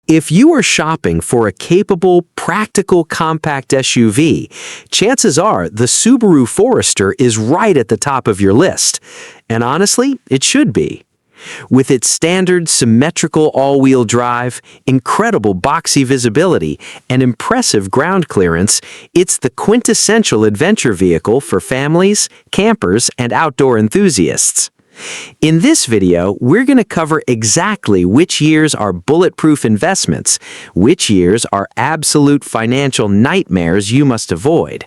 If you are shopping for a capable, practical compact SUV, chances are the Subaru Forester is right at the top of your list. And honestly, it should be. With its standard symmetrical all-wheel drive, incredible boxy visibility, and impressive ground clearance, it's the quintessential adventure vehicle for families, campers, and outdoor enthusiasts. In this video, we're going to cover exactly which years are bulletproof investments, which years are absolute financial nightmares you must avoid.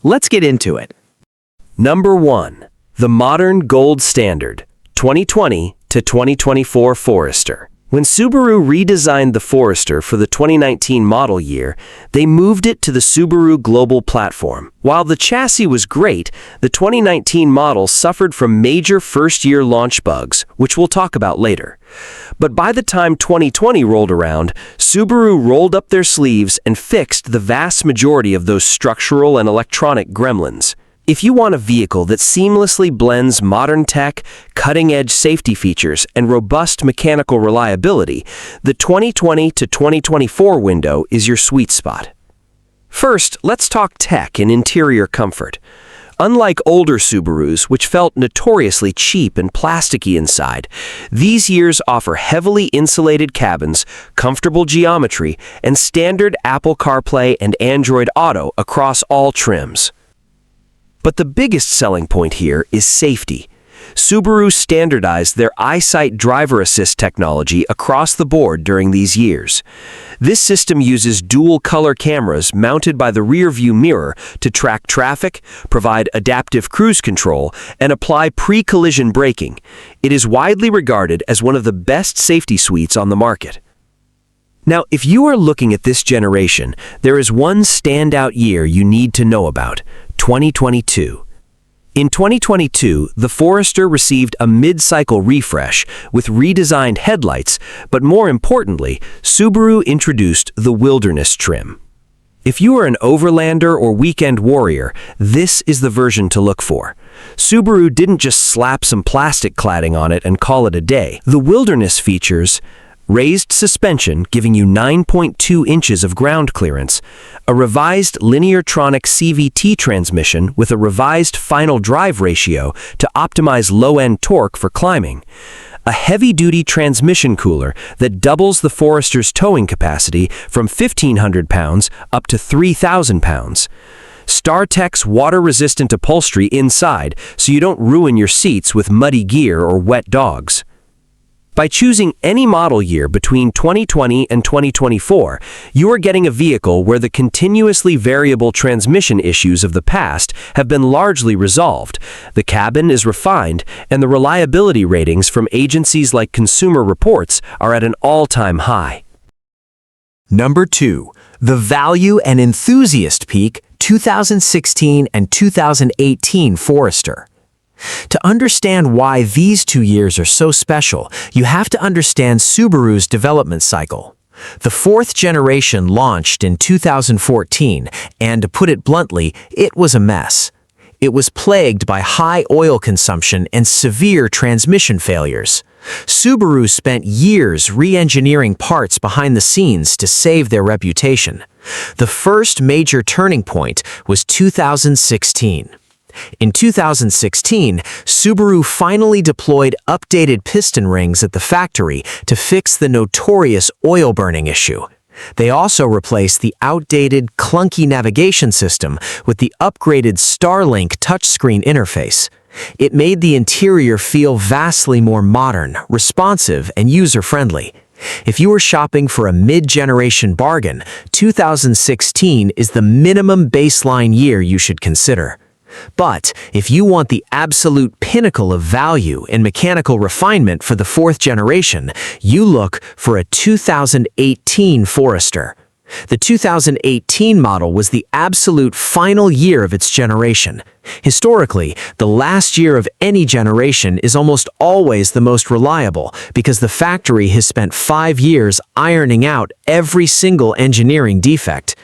Let's get into it. Number 1. The modern gold standard, 2020 to 2024 Forester. When Subaru redesigned the Forester for the 2019 model year, they moved it to the Subaru Global platform. While the chassis was great, the 2019 model suffered from major first-year launch bugs, which we'll talk about later. But by the time 2020 rolled around, Subaru rolled up their sleeves and fixed the vast majority of those structural and electronic gremlins. If you want a vehicle that seamlessly blends modern tech, cutting-edge safety features, and robust mechanical reliability, the 2020 to 2024 window is your sweet spot. First, let's talk tech and interior comfort. Unlike older Subarus, which felt notoriously cheap and plasticky inside, these years offer heavily insulated cabins, comfortable geometry, and standard Apple CarPlay and Android Auto across all trims. But the biggest selling point here is safety. Subaru standardized their EyeSight driver assist technology across the board during these years. This system uses dual-color cameras mounted by the rear-view mirror to track traffic, provide adaptive cruise control, and apply pre-collision braking. It is widely regarded as one of the best safety suites on the market. Now, if you are looking at this generation, there is one standout year you need to know about: 2022. In 2022, the Forester received a mid-cycle refresh with redesigned headlights, but more importantly, Subaru introduced the Wilderness trim. If you are an overlander or weekend warrior, this is the version to look for. Subaru didn't just slap some plastic cladding on it and call it a day. The Wilderness features raised suspension giving you 9.2 inches of ground clearance, a revised Lineartronic CVT transmission with a revised final drive ratio to optimize low-end torque for climbing, a heavy-duty transmission cooler that doubles the Forester's towing capacity from 1,500 pounds up to 3,000 pounds, StarTech's water-resistant upholstery inside so you don't ruin your seats with muddy gear or wet dogs. By choosing any model year between 2020 and 2024, you are getting a vehicle where the continuously variable transmission issues of the past have been largely resolved, the cabin is refined, and the reliability ratings from agencies like Consumer Reports are at an all-time high. Number 2. The Value and Enthusiast Peak 2016 and 2018 Forester. To understand why these 2 years are so special, you have to understand Subaru's development cycle. The 4th generation launched in 2014, and to put it bluntly, it was a mess. It was plagued by high oil consumption and severe transmission failures. Subaru spent years re-engineering parts behind the scenes to save their reputation. The first major turning point was 2016. In 2016, Subaru finally deployed updated piston rings at the factory to fix the notorious oil burning issue. They also replaced the outdated, clunky navigation system with the upgraded Starlink touchscreen interface. It made the interior feel vastly more modern, responsive, and user-friendly. If you are shopping for a mid-generation bargain, 2016 is the minimum baseline year you should consider. But if you want the absolute pinnacle of value and mechanical refinement for the 4th generation, you look for a 2018 Forester. The 2018 model was the absolute final year of its generation. Historically, the last year of any generation is almost always the most reliable because the factory has spent 5 years ironing out every single engineering defect.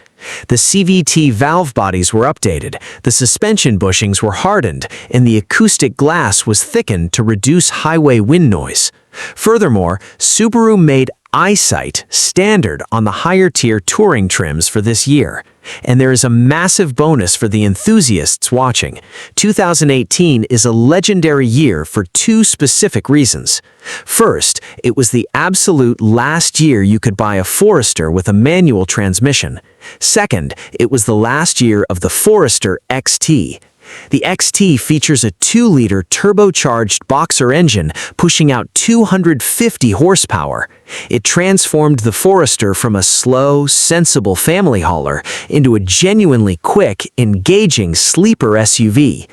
The CVT valve bodies were updated, the suspension bushings were hardened, and the acoustic glass was thickened to reduce highway wind noise. Furthermore, Subaru made eyesight standard on the higher-tier touring trims for this year. And there is a massive bonus for the enthusiasts watching. 2018 is a legendary year for two specific reasons. First, it was the absolute last year you could buy a Forester with a manual transmission. Second, it was the last year of the Forester XT. The XT features a 2-liter turbocharged boxer engine pushing out 250 horsepower. It transformed the Forester from a slow, sensible family hauler into a genuinely quick, engaging sleeper SUV.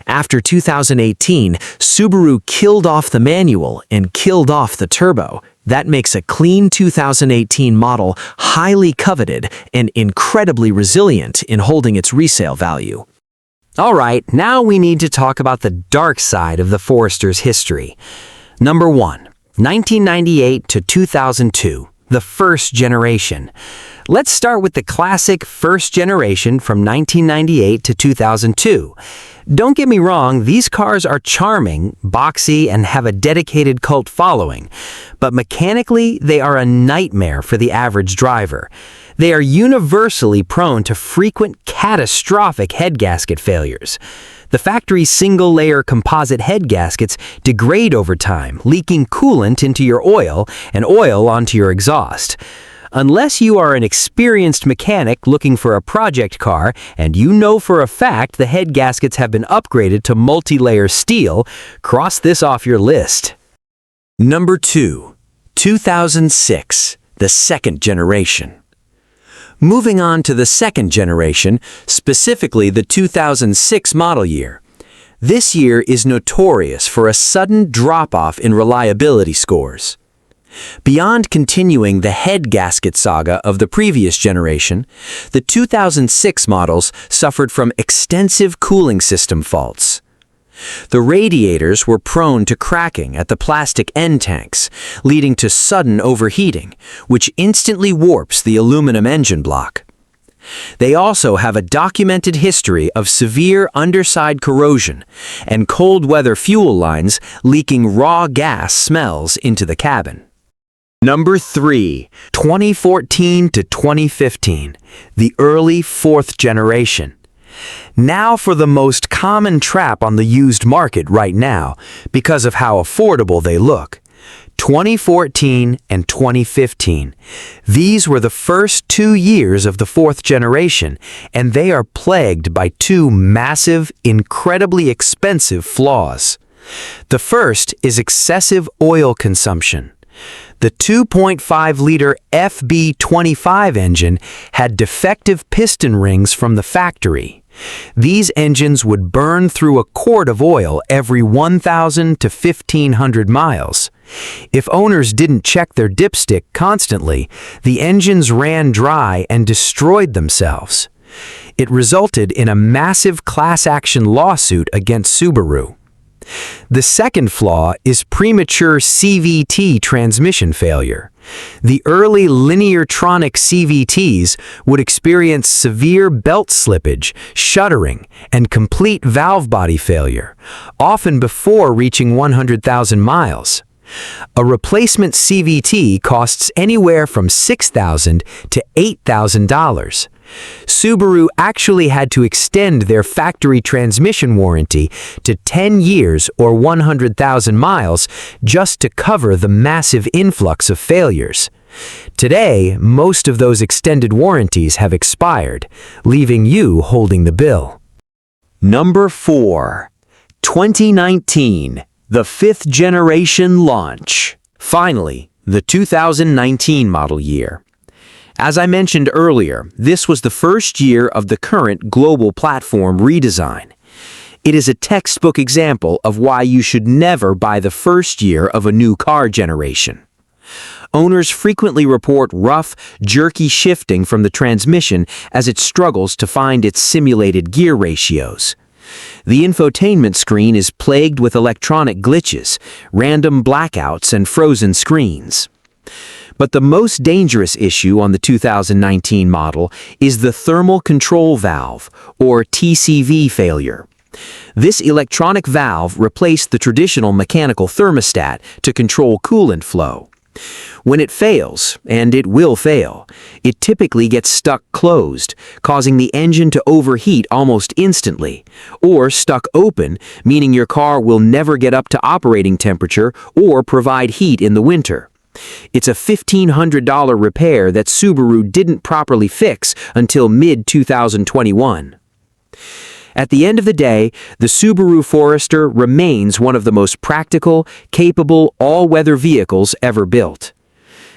After 2018, Subaru killed off the manual and killed off the turbo. That makes a clean 2018 model highly coveted and incredibly resilient in holding its resale value. All right, now we need to talk about the dark side of the Forester's history. Number 1, 1998 to 2002, the first generation. Let's start with the classic first generation from 1998 to 2002. Don't get me wrong, these cars are charming, boxy, and have a dedicated cult following, but mechanically they are a nightmare for the average driver. They are universally prone to frequent catastrophic head gasket failures. The factory single-layer composite head gaskets degrade over time, leaking coolant into your oil and oil onto your exhaust. Unless you are an experienced mechanic looking for a project car and you know for a fact the head gaskets have been upgraded to multi-layer steel, cross this off your list. Number 2, 2006, the second generation. Moving on to the second generation, specifically the 2006 model year. This year is notorious for a sudden drop-off in reliability scores. Beyond continuing the head gasket saga of the previous generation, the 2006 models suffered from extensive cooling system faults. The radiators were prone to cracking at the plastic end tanks, leading to sudden overheating, which instantly warps the aluminum engine block. They also have a documented history of severe underside corrosion and cold weather fuel lines leaking raw gas smells into the cabin. Number 3, 2014 to 2015, the early fourth generation. Now for the most common trap on the used market right now, because of how affordable they look. 2014 and 2015. These were the first 2 years of the fourth generation, and they are plagued by two massive, incredibly expensive flaws. The first is excessive oil consumption. The 2.5-liter FB25 engine had defective piston rings from the factory. These engines would burn through a quart of oil every 1,000 to 1,500 miles. If owners didn't check their dipstick constantly, the engines ran dry and destroyed themselves. It resulted in a massive class action lawsuit against Subaru. The second flaw is premature CVT transmission failure. The early Lineartronic CVTs would experience severe belt slippage, shuddering, and complete valve body failure, often before reaching 100,000 miles. A replacement CVT costs anywhere from $6,000 to $8,000. Subaru actually had to extend their factory transmission warranty to 10 years or 100,000 miles just to cover the massive influx of failures. Today, most of those extended warranties have expired, leaving you holding the bill. Number 4, 2019, the fifth generation launch. Finally, the 2019 model year. As I mentioned earlier, this was the first year of the current global platform redesign. It is a textbook example of why you should never buy the first year of a new car generation. Owners frequently report rough, jerky shifting from the transmission as it struggles to find its simulated gear ratios. The infotainment screen is plagued with electronic glitches, random blackouts, and frozen screens. But the most dangerous issue on the 2019 model is the thermal control valve, or TCV failure. This electronic valve replaced the traditional mechanical thermostat to control coolant flow. When it fails, and it will fail, it typically gets stuck closed, causing the engine to overheat almost instantly, or stuck open, meaning your car will never get up to operating temperature or provide heat in the winter. It's a $1,500 repair that Subaru didn't properly fix until mid-2021. At the end of the day, the Subaru Forester remains one of the most practical, capable, all-weather vehicles ever built.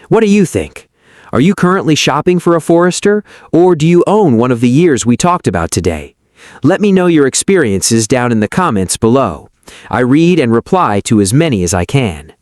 What do you think? Are you currently shopping for a Forester, or do you own one of the years we talked about today? Let me know your experiences down in the comments below. I read and reply to as many as I can.